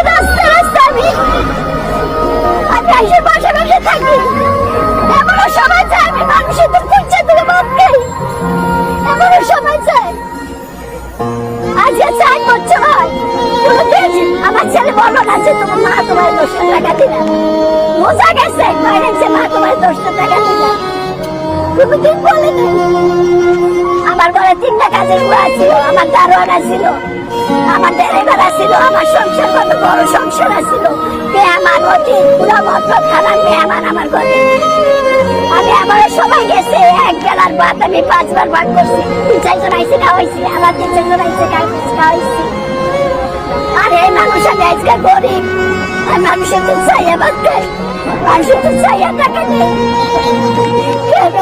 রাস্তা রাস্তা আমি এসে বসে বসে থাকি। এমনও সময় চাই আমি মানুষের তো করছে তুলে মদ খাই। এমনও সময় চাই আজকে চাই করছে হয় আমার ছেলে বলো না যে তোমার মা তোমার 10 টাকা দিলাম, বোঝা গেছে বাইরে যে মা তোমার 10 টাকা দিলাম, কোনোদিন বলে নাই। আমার ঘরে 3টা কাজের বুয়া ছিল, আমার দারোয়ানা ছিল, আমার ড্রাইভার ছিল, আমার সংসার কত বড় সংসার ছিল। মেহমান অতি পুরো মতো খারাপ মেহমান আমার ঘরে। আমি আমার সবাই গেছে এক বেলার ভাত আমি 5 বার ভাগ করছি। 3-4 জন আইসে খাওয়াইছি, আবার 3-4 জন আইসে খাওয়াইছি। আর এই মানুষ আমি আজকে গরিব, আর মানুষের তো চাইয়া ভাত খাই, মানুষের তো চাইয়া টাকা নেই কেন?